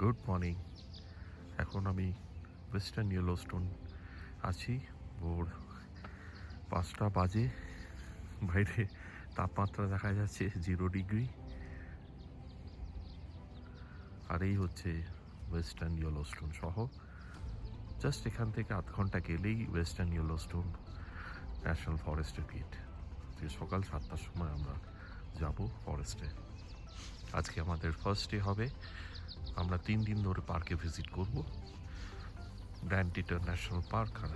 Good morning. এখন আমি western Yellowstone আছি। ভোর 5টা বাজে। বাইরে তাপমাত্রা দেখা যাচ্ছে 0 ডিগ্রি। আর এই হচ্ছে ওয়েস্টার্ন ইয়েলোস্টোন শহর। জাস্ট এখান থেকে আধ ঘন্টা গেলেই ওয়েস্টার্ন ইয়েলোস্টোন ন্যাশনাল ফরেস্টের গেট। সকাল 7টার সময় আমরা যাব ফরেস্টে। আজকে আমাদের ফার্স্ট ডে হবে। আমরা 3 দিন ধরে পার্কে ভিজিট করব, গ্র্যান্ড টিটার ন্যাশনাল পার্ক আর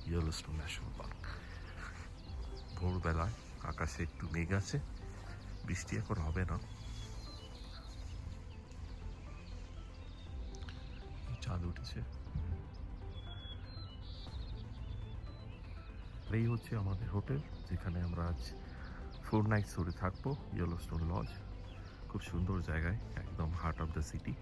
ইয়েলোস্টোন ন্যাশনাল পার্ক। ভোরবেলায় আকাশে একটু মেঘ আছে, বৃষ্টি এখন হবে না। চাঁদ উঠেছে। এই হচ্ছে আমাদের হোটেল, যেখানে আমরা আজ 4 নাইটস ধরে থাকবো। ইয়েলোস্টোন লজ, খুব সুন্দর জায়গায়, একদম হার্ট অফ দ্য সিটি।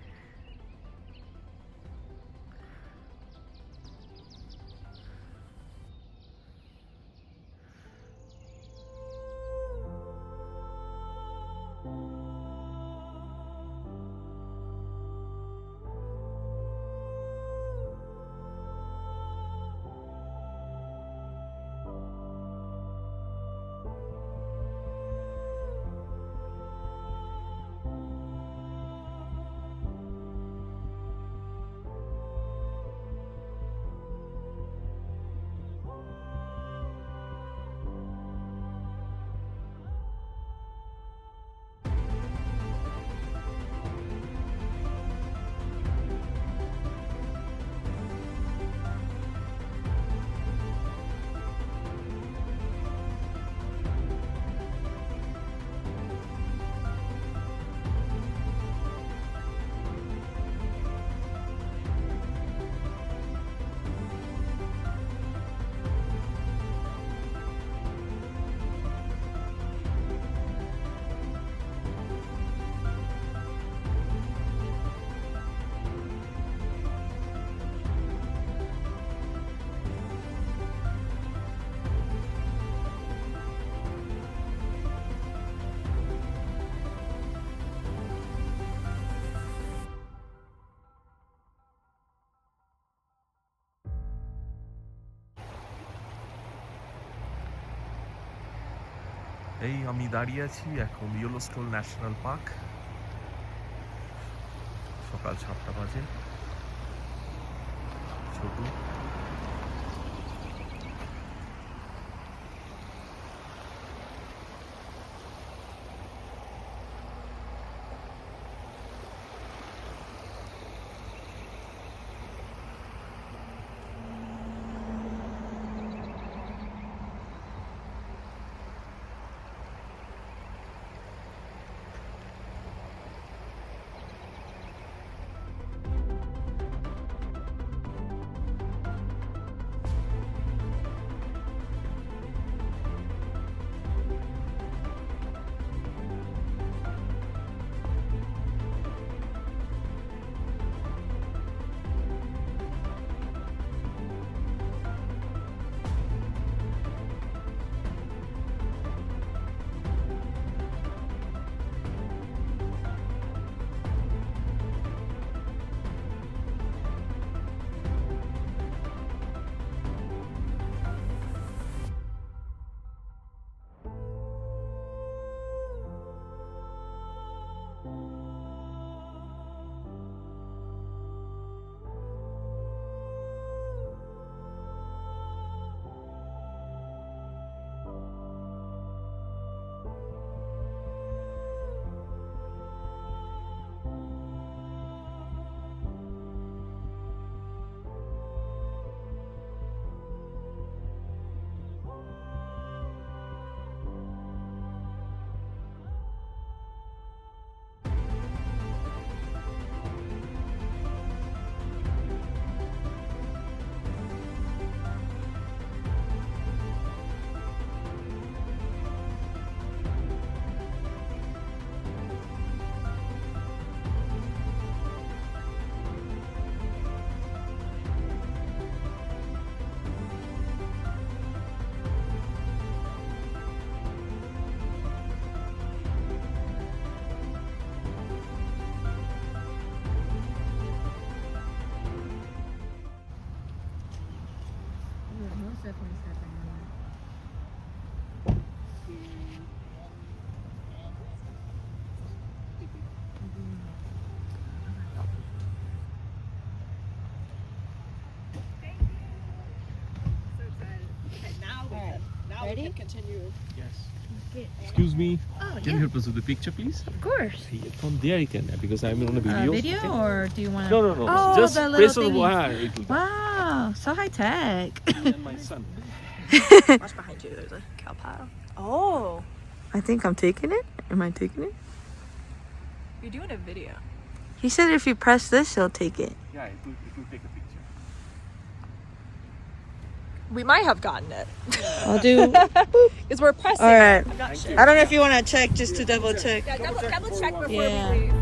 এই আমি দাঁড়িয়ে আছি এখন ইয়েলোস্টোন ন্যাশনাল পার্ক। সকাল 7টা বাজে। ছোট Ready? We can continue. Yes. Okay. Excuse me. Oh, Can you help us with the picture, please? Of course. From there you can, because I'm on a video. Video, or do you want to? No, no, no. Oh, Just the little press on thingy. it will Wow, so high tech. Me and my son. Watch behind you. There's a cow pile. Oh, I think I'm taking it. Am I taking it? you're doing a video. He said if you press this, he'll take it. Yeah, it will take a picture. We might have gotten it I'll do. because we're pressing. All right. I'm not sure. I don't know if you want to check just to double check. Yeah, double check before Yeah. we leave.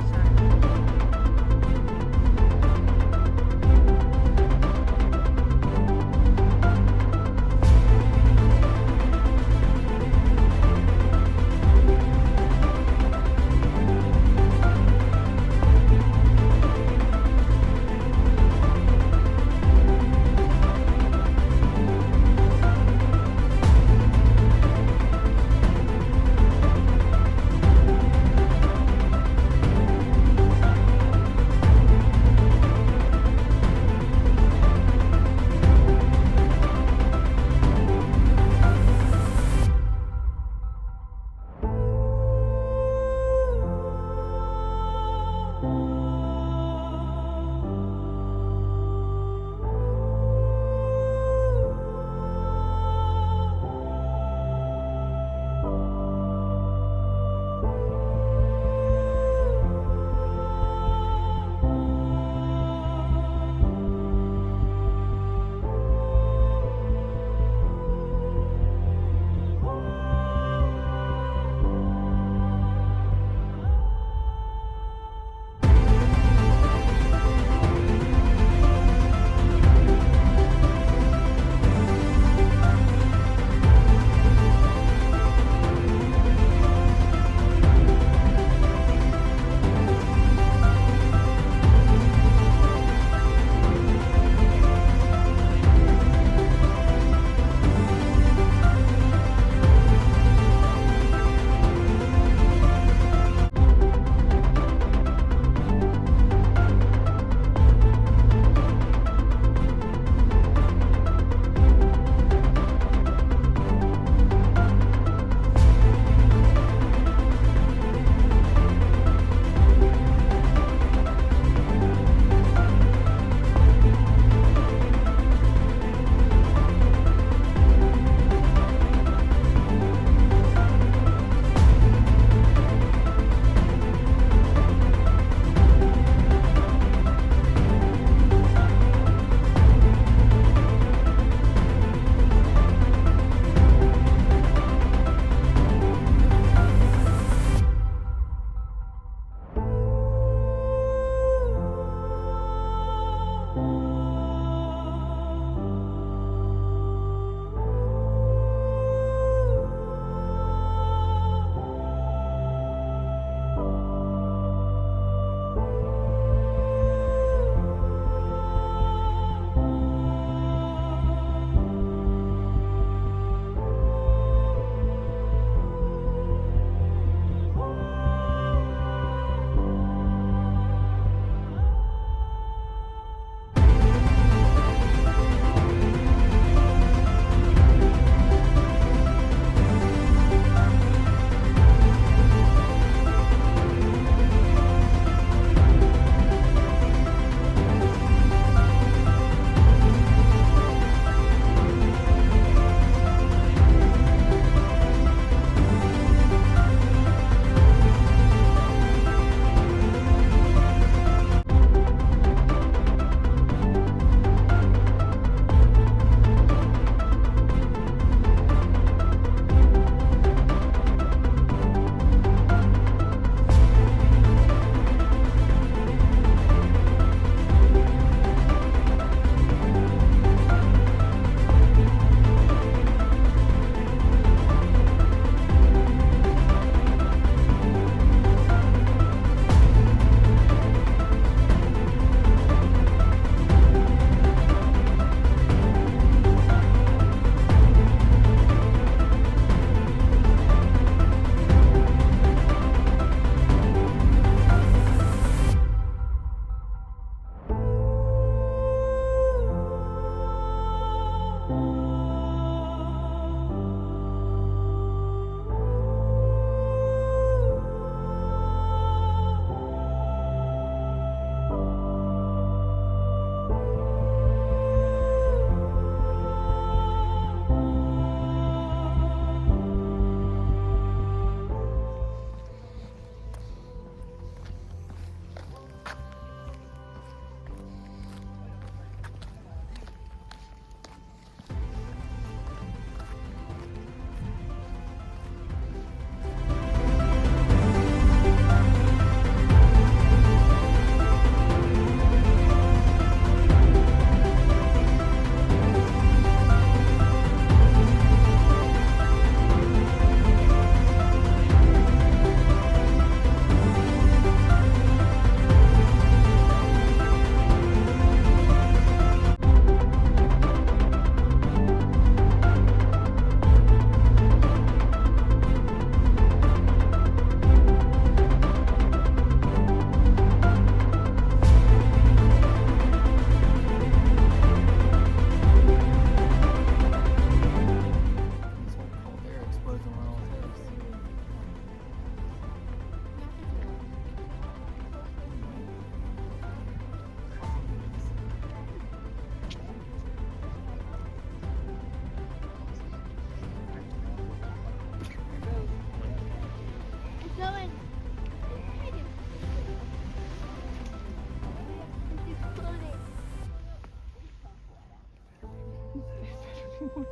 Woo!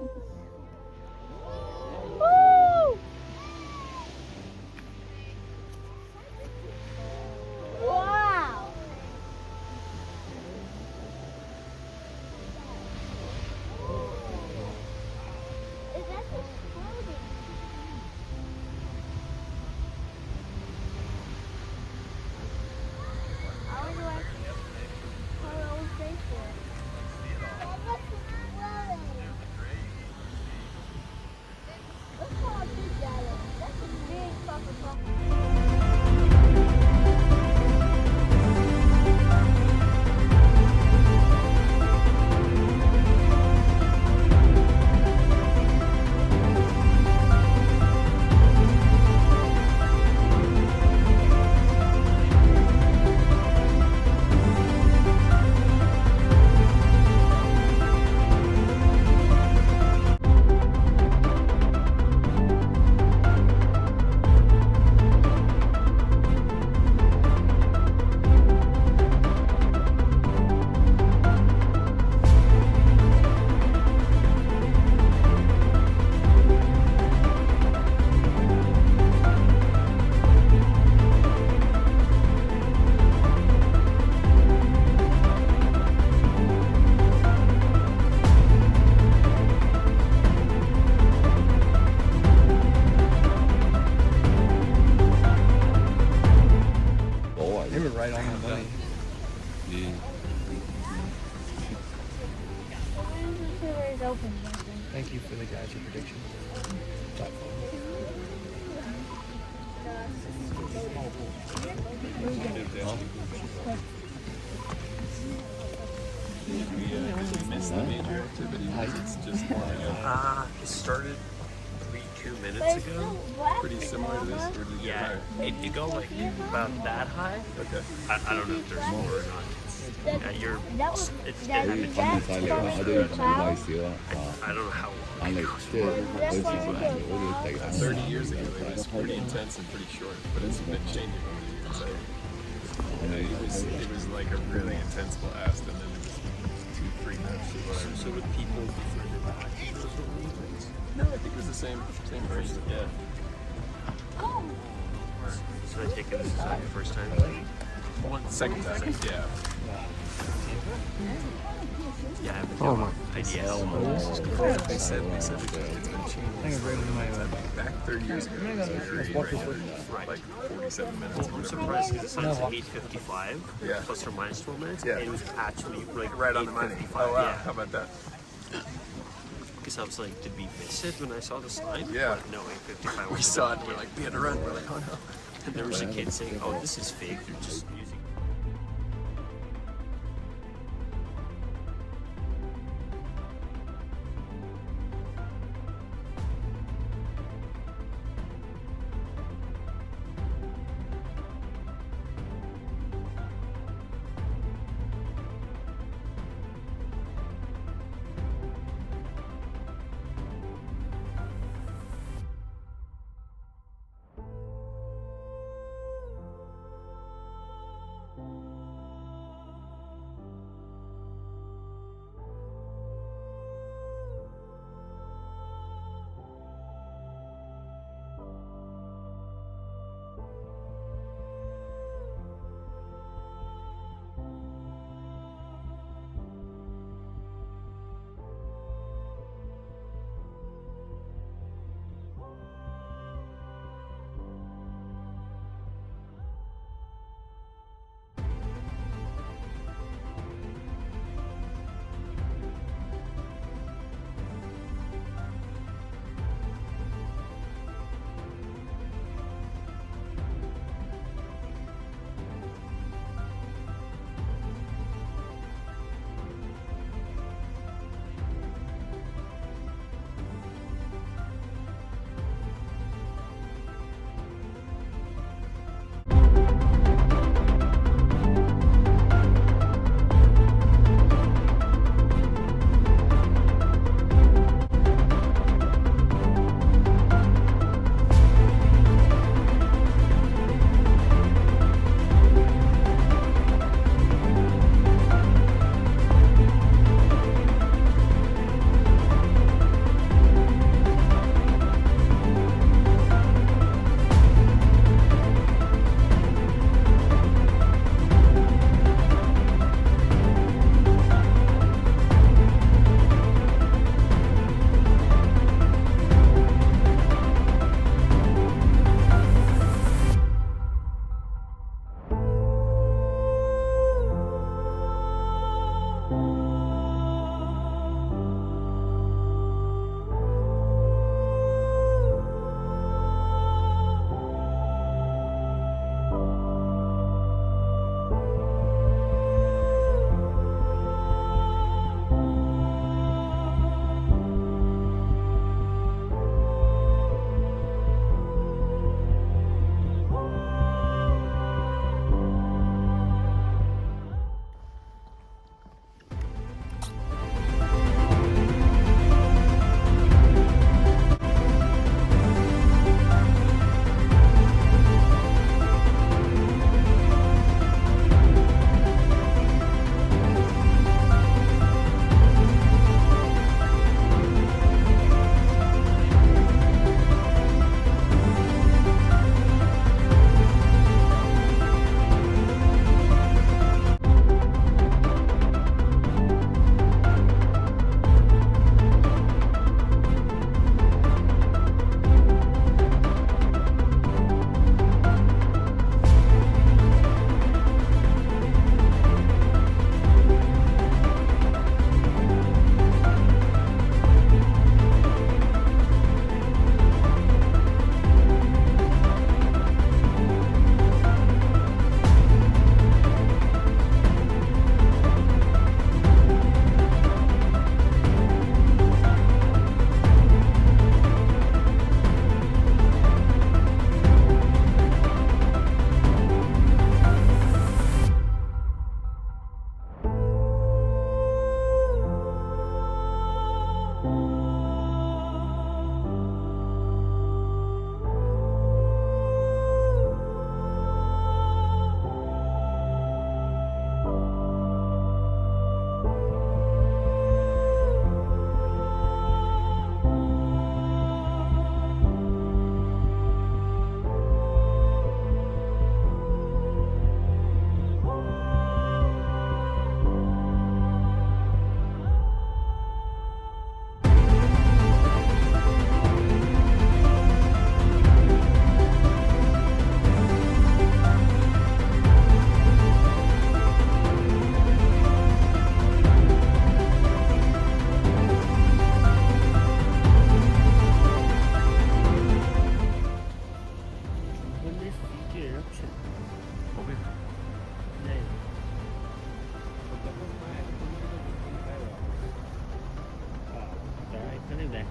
Wow! Is that exploding? I wonder what how it will stay for. That's exploding. Look how big that is. That's a big fucking bucket. They were right on the money. Is open. Thank you for the guys' prediction. It started 2 minutes ago. Pretty Similar to this, or did it get higher? It go like about that high. Okay. I don't know if there's more or not. Yeah, you're. It's that I was don't know how. 30 years ago, it was pretty intense and pretty short, but it's been changing over the years. So, it was like a really intense blast, and then it was 2-3 minutes or whatever. So would people be further back? No, I think it was the same person. Yeah. So I take it this is like the first time. Second time. Yeah. Yeah, I have no idea. They said it's been changing. Back 30 years ago, it was very regular, like 47 minutes. I'm surprised because it says 8:55 Yeah. plus or minus 12 minutes. Yeah. And it was actually like Right on the money. 8:55. Oh wow, Yeah. how about that? Because I was like, did we miss it when I saw the sign? Yeah. But no, 8:55. We saw it, and we're like, we had to run. We're like, oh no. And there was a kid saying, "Oh, this is fake. They're just using."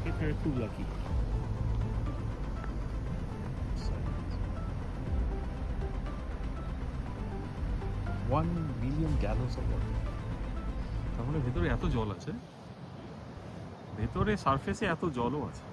এখানে খুব lucky. 1 million gallons of water. তার মানে ভেতরে এত জল আছে, ভেতরে সারফেসে এত জলও আছে।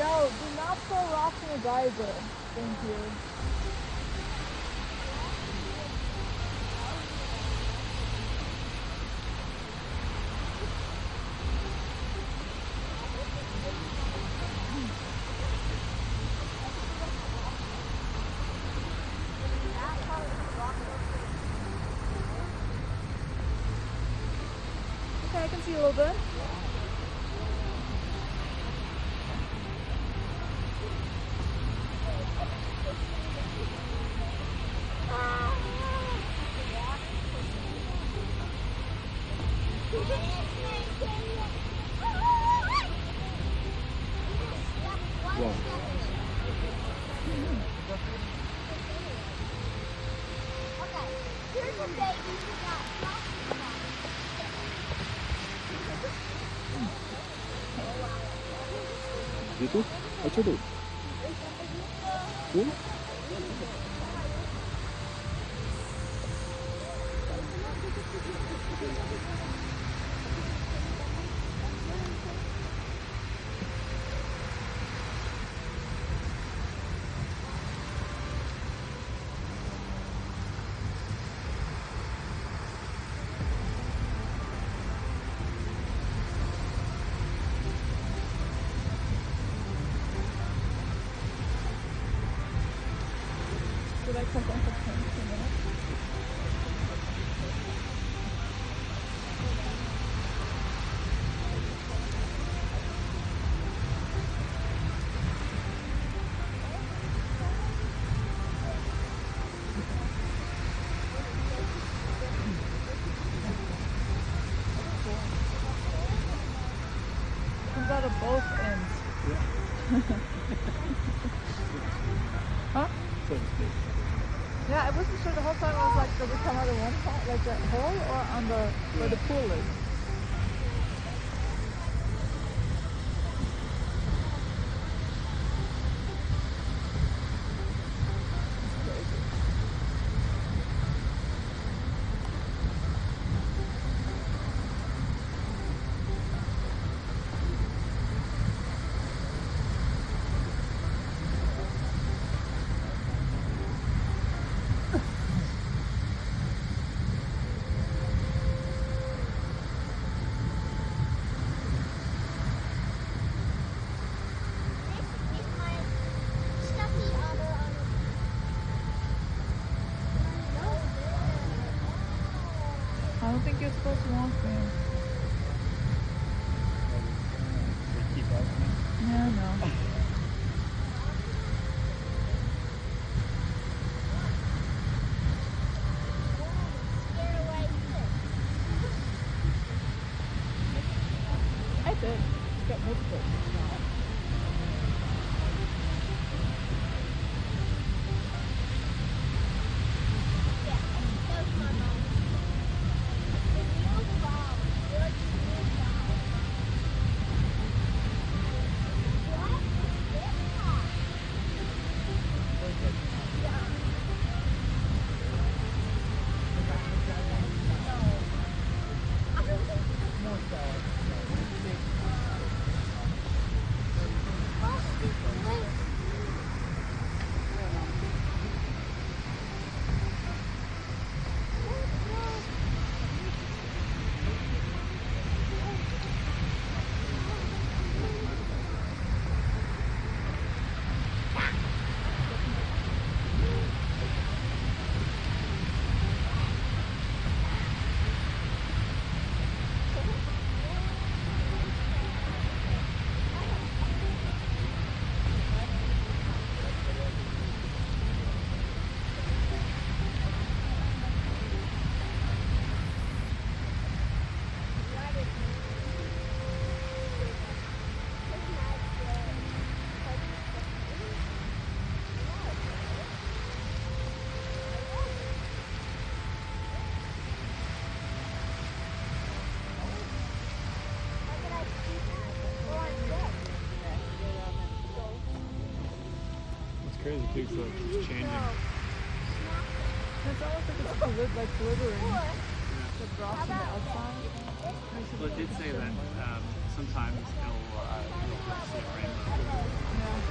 Yo, do not throw rocks in the geyser. Thank you. Okay, I can see a little bit. Itu? Acho tu. Tu? Should I click on the pink for a minute? Comes out of both ends. Huh? Yeah, I wasn't sure the whole time. I was like, does it come out of one side, like that hole, or on the where the pool is? I don't think you're supposed to walk there. Yeah, no. I did. Got multiple. crazy. Big stuff. It's changing. It's almost like it's glittering. The drops on the outside. Well, it did say that sometimes you'll see a rainbow. Yeah.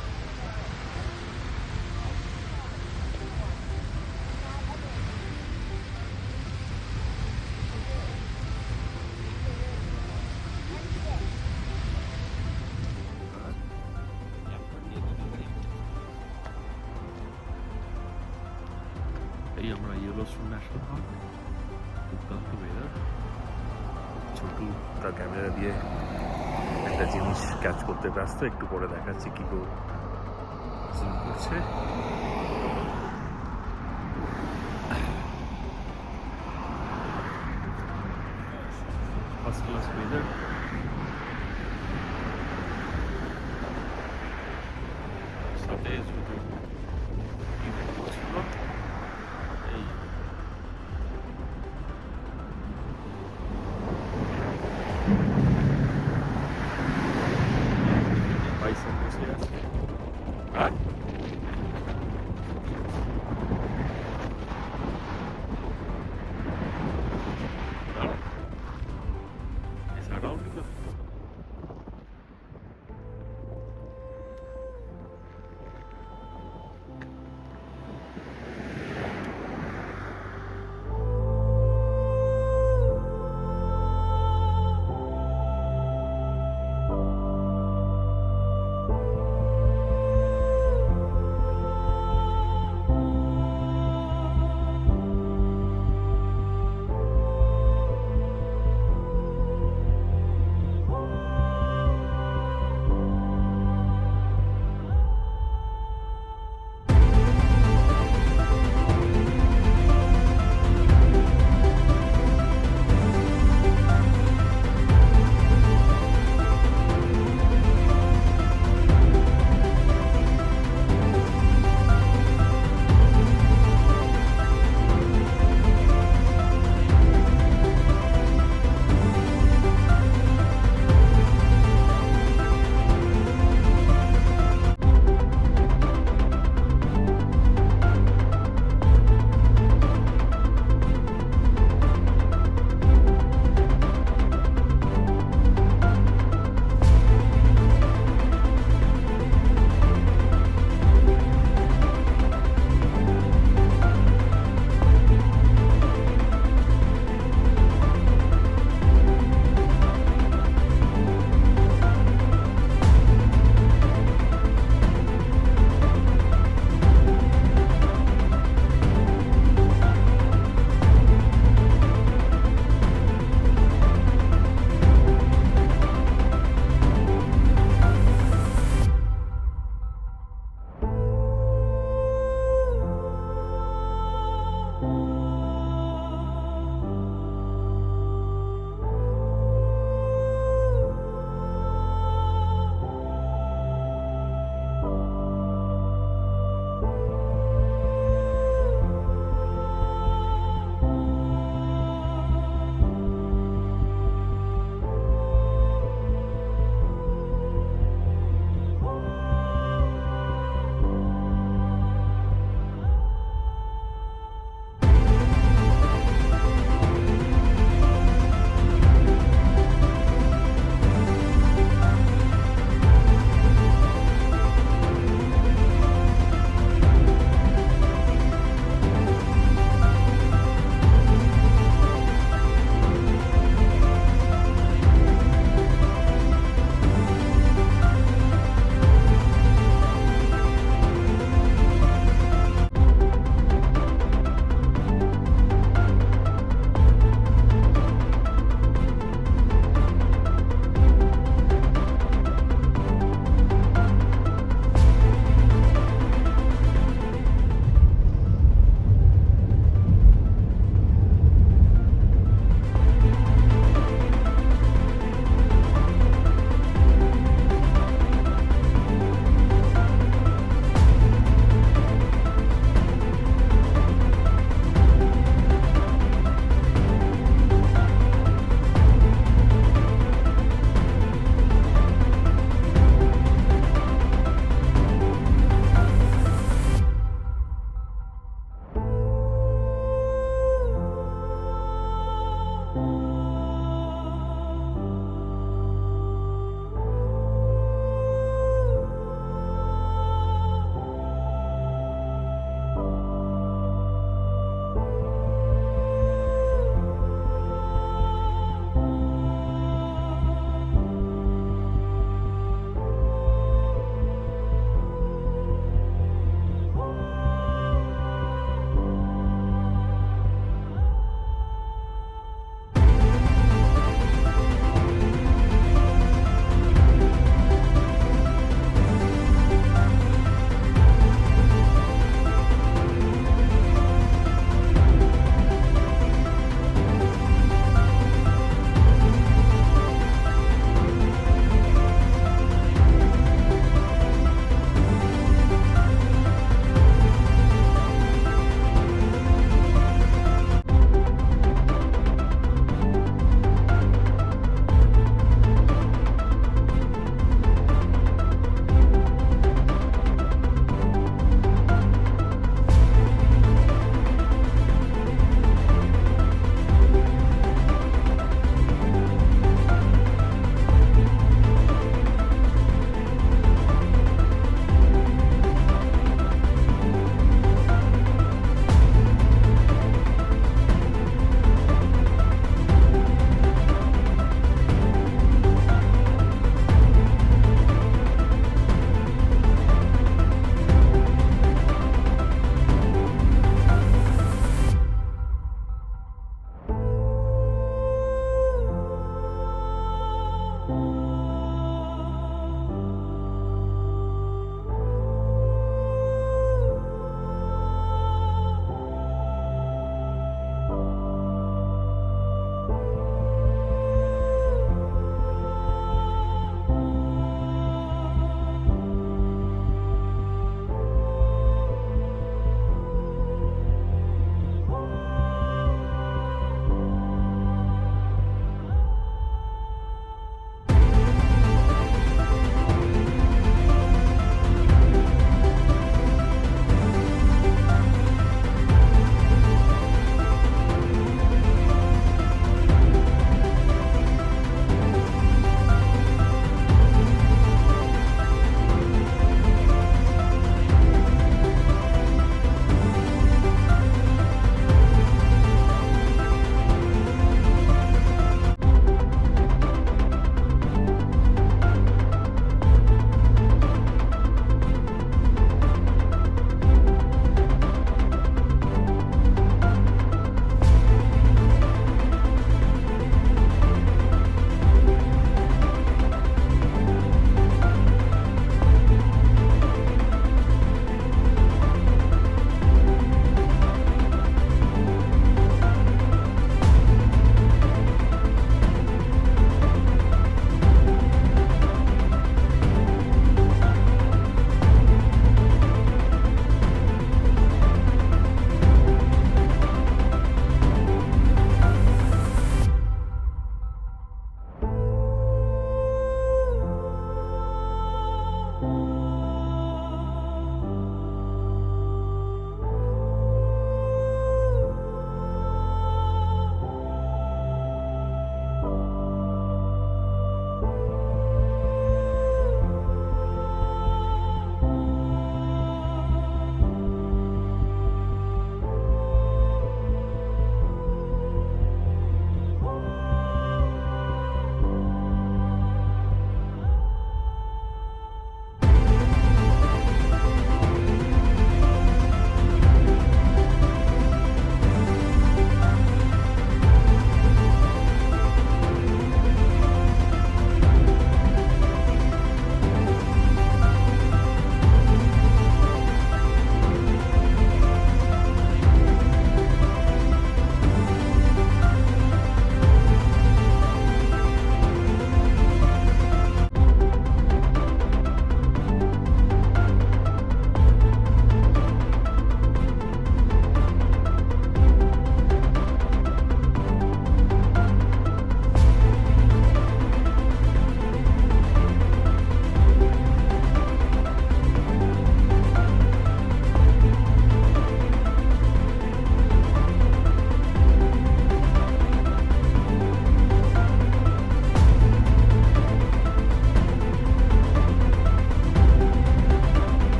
এই আমরা Yellowstone national park, দুর্দান্ত weather. Chhotu তার camera দিয়ে একটা জিনিস catch করতে ব্যস্ত, একটু পরে দেখাচ্ছি কি করে জুম করছে। First class weather. সাথে শুধু ইভেন্ট করছিল এই বাইসন বসে আছে।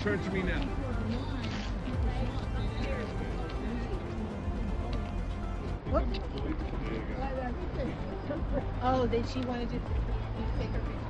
turn to me now. What? Oh, that she wanted to take her picture.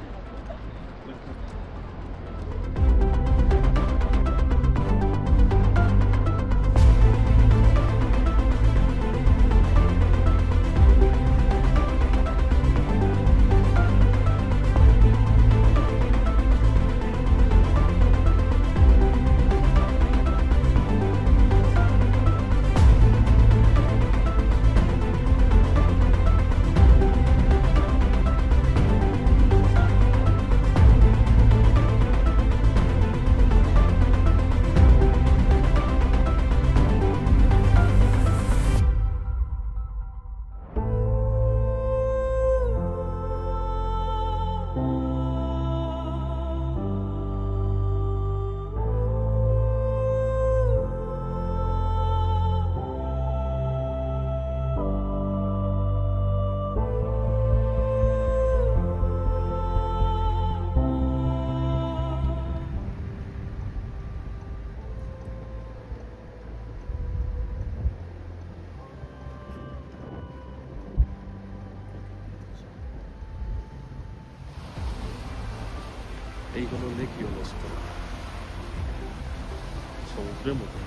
এই হলো লেক ইয়েলোস্টোন, সমুদ্রের মতো।